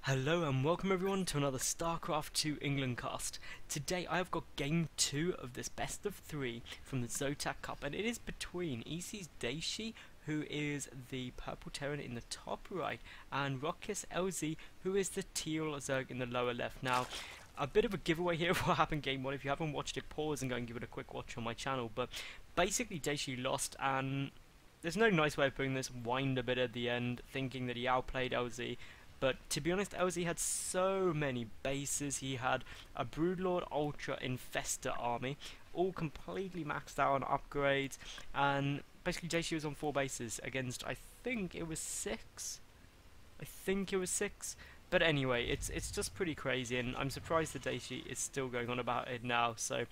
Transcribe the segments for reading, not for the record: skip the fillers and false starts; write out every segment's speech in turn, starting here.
Hello and welcome everyone to another StarCraft 2 England cast. Today I have got game 2 of this best of 3 from the Zotac Cup, and it is between EXDayshi, who is the purple Terran in the top right, and roxkisLZ, who is the teal Zerg in the lower left. Now, a bit of a giveaway here of what happened game 1. If you haven't watched it, pause and go and give it a quick watch on my channel. But basically Dayshi lost, and there's no nice way of putting this, whined a bit at the end, thinking that he outplayed LZ. But to be honest, LZ had so many bases. He had a Broodlord Ultra Infester army, all completely maxed out on upgrades, and basically Dayshi was on 4 bases against, I think it was 6? But anyway, it's just pretty crazy, and I'm surprised that Dayshi is still going on about it now. So,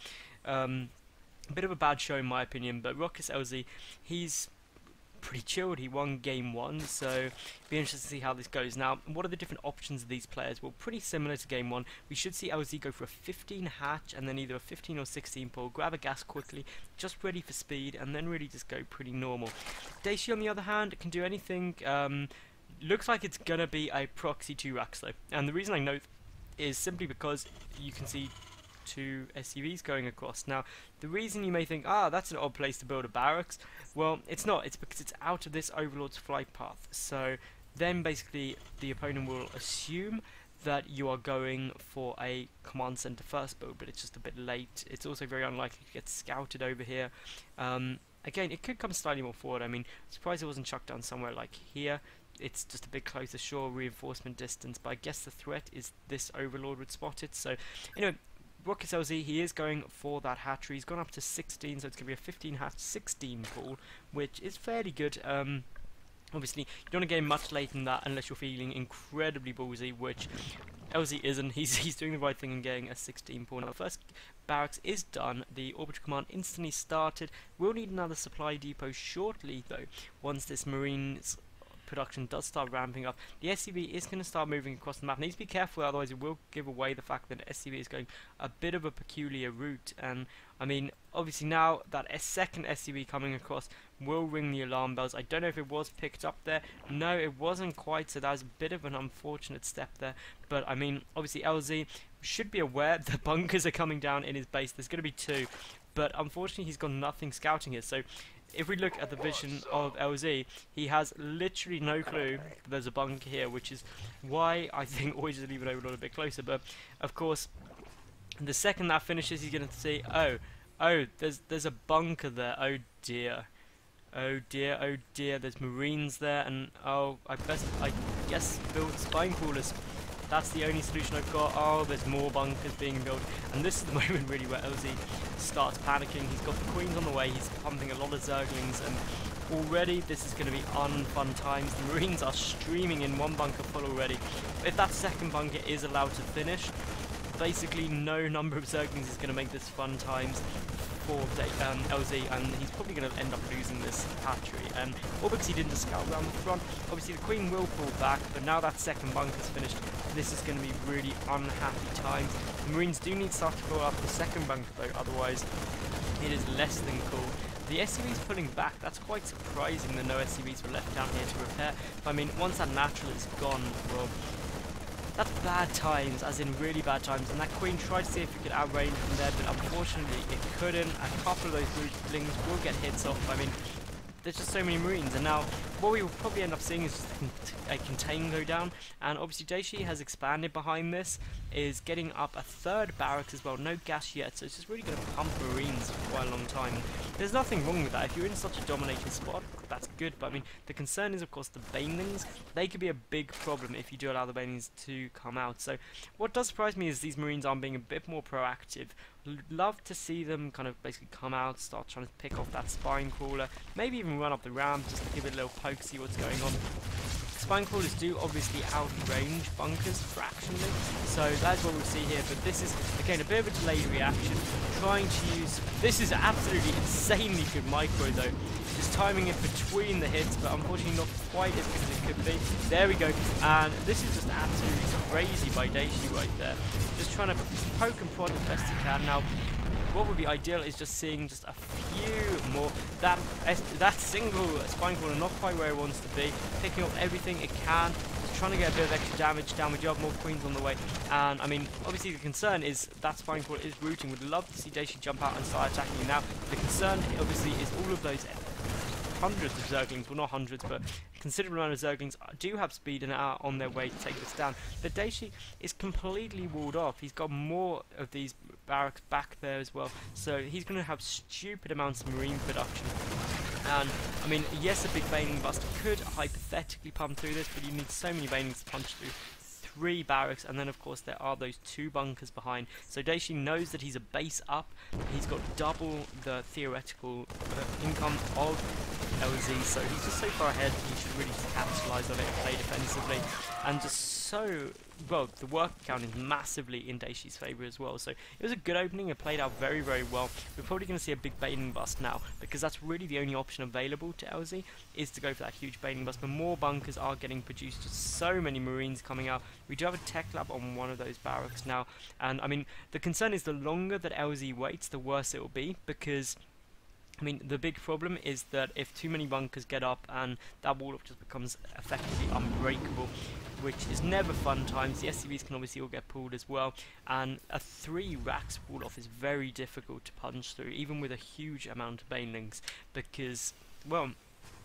a bit of a bad show in my opinion, but roxkisLZ, he's pretty chilled. He won game 1, so be interested to see how this goes. Now, what are the different options of these players? Well, pretty similar to game 1. We should see LZ go for a 15 hatch and then either a 15 or 16 pull, grab a gas quickly, just ready for speed, and then really just go pretty normal. Dayshi, on the other hand, can do anything. Looks like it's gonna be a proxy 2 racks though, and the reason I know is simply because you can see 2 SCVs going across. Now, the reason you may think, that's an odd place to build a barracks, well, it's not. It's because it's out of this Overlord's flight path. So then basically the opponent will assume that you are going for a command center first build, but it's just a bit late. It's also very unlikely to get scouted over here. Again, it could come slightly more forward. I mean, I'm surprised it wasn't chucked down somewhere like here. It's just a bit closer, shore reinforcement distance, but I guess the threat is this Overlord would spot it. So anyway, roxkisLZ, he is going for that hatchery. He's gone up to 16, so it's going to be a 15 hatch, 16 pool, which is fairly good. Obviously, you don't want to get much later than that unless you're feeling incredibly ballsy, which LZ isn't. He's doing the right thing and getting a 16 pool. Now, the first barracks is done. The orbital command instantly started. We'll need another supply depot shortly, though, once this Marines production does start ramping up. The SCV is going to start moving across the map. Needs to be careful, otherwise it will give away the fact that SCV is going a bit of a peculiar route. And I mean, obviously now that a second SCV coming across will ring the alarm bells. I don't know if it was picked up there. No, it wasn't quite, so that was a bit of an unfortunate step there. But I mean, obviously LZ should be aware the bunkers are coming down in his base. There's going to be 2, but unfortunately he's got nothing scouting here. So if we look at the vision of LZ, he has literally no clue there's a bunker here, which is why I think always just leave it Overlord a bit closer. But of course, the second that finishes, he's going to see, oh, there's a bunker there. Oh dear, oh dear, oh dear. There's Marines there, and I guess build spine crawlers. That's the only solution I've got. Oh, there's more bunkers being built, and this is the moment really where LZ starts panicking. He's got the queens on the way, he's pumping a lot of zerglings, and already this is going to be unfun times. The Marines are streaming in 1 bunker full already. If that second bunker is allowed to finish, basically no number of zerglings is going to make this fun times for LZ, and he's probably going to end up losing this hatchery, and all because he didn't scout around the front. Obviously the queen will pull back, but now that second bunker's finished, this is going to be really unhappy times. The Marines do need to start to pull up the second bunker though, otherwise it is less than cool. The SCV's pulling back. That's quite surprising that no SCVs were left down here to repair. But I mean, once that natural is gone, well, that's bad times, as in really bad times. And that queen tried to see if it could outrange from there, but unfortunately it couldn't. A couple of those blings will get hits off. I mean, there's just so many Marines, and now what we will probably end up seeing is just a contain go down, and obviously Dayshi has expanded behind this, is getting up a 3rd barracks as well. No gas yet, so it's just really going to pump Marines for quite a long time. There's nothing wrong with that. If you're in such a dominating spot, that's good, but I mean, the concern is of course the banelings. They could be a big problem if you do allow the banelings to come out. So what does surprise me is these Marines are being a bit more proactive. Love to see them kind of basically come out, start trying to pick off that spine crawler, maybe even run up the ramp just to give it a little poke, see what's going on. Spine crawlers do obviously outrange bunkers fractionally, so that's what we'll see here. But this is again a bit of a delayed reaction, trying to use, this is absolutely insanely good micro though, just timing it between the hits, but unfortunately not quite as good as it could be. There we go, and this is just absolutely crazy by Dayshi right there, just trying to poke and prod as best he can. Now what would be ideal is just seeing just a few more. That single spine crawler not quite where it wants to be, picking up everything it can, just trying to get a bit of extra damage down. We do have more queens on the way, and I mean, obviously the concern is that Spine Crawler is rooting. Would love to see Dayshi jump out and start attacking you now. The concern, obviously, is all of those hundreds of Zerglings, well not hundreds, but a considerable amount of Zerglings do have speed and are on their way to take this down. But Dayshi is completely walled off. He's got more of these barracks back there as well, so he's going to have stupid amounts of marine production. And I mean, yes, a big Baneling Bust could hypothetically pump through this, but you need so many Banelings to punch through 3 barracks, and then of course there are those 2 bunkers behind. So Dayshi knows that he's a base up. He's got double the theoretical income of LZ, so he's just so far ahead. He should really just capitalise on it and play defensively, and just so well. The work count is massively in Dayshi's favour as well. So it was a good opening. It played out very, very well. We're probably going to see a big Baneling Bust now, because that's really the only option available to LZ, is to go for that huge Baneling Bust. But more bunkers are getting produced. Just so many Marines coming out. We do have a tech lab on one of those barracks now, and I mean, the concern is the longer that LZ waits, the worse it will be, because I mean, the big problem is that if too many bunkers get up and that wall just becomes effectively unbreakable, which is never fun times. The SCVs can obviously all get pulled as well, and a 3 racks wall off is very difficult to punch through, even with a huge amount of Banelings, because, well,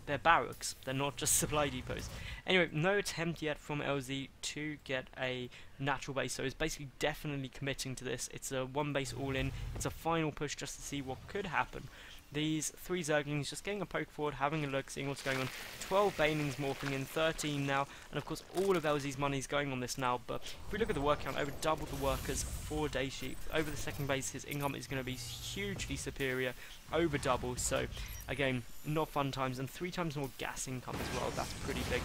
they're barracks, they're not just supply depots. Anyway, no attempt yet from LZ to get a natural base, so it's basically definitely committing to this. It's a 1 base all in, it's a final push just to see what could happen. These 3 Zerglings just getting a poke forward, having a look, seeing what's going on. 12 Banelings morphing in, 13 now, and of course all of LZ's money is going on this now. But if we look at the work count, over double the workers for Dayshi. Over the second base, his income is going to be hugely superior, over double. So again, not fun times, and 3 times more gas income as well. That's pretty big.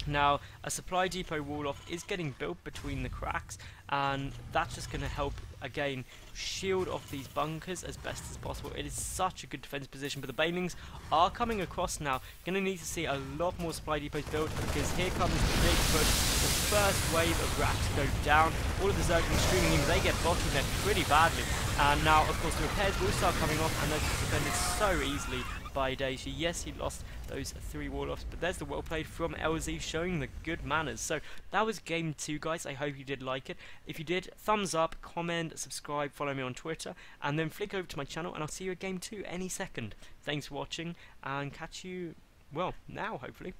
Now, a supply depot wall-off is getting built between the cracks, and that's just going to help, again, shield off these bunkers as best as possible. It is such a good defense position, but the Banelings are coming across now. Going to need to see a lot more supply depots built, because here comes the big push. The first wave of racks go down. All of the Zerglings streaming in, they get bottlenecked pretty badly. And now, of course, the repairs will start coming off, and those are defended so easily by Dayshi. Yes, he lost those 3 wall-offs, but there's the well played from LZ, showing the good manners. So that was game 2, guys. I hope you did like it. If you did, thumbs up, comment, subscribe, follow me on Twitter, and then flick over to my channel, and I'll see you at game 2 any second. Thanks for watching, and catch you, well, now, hopefully.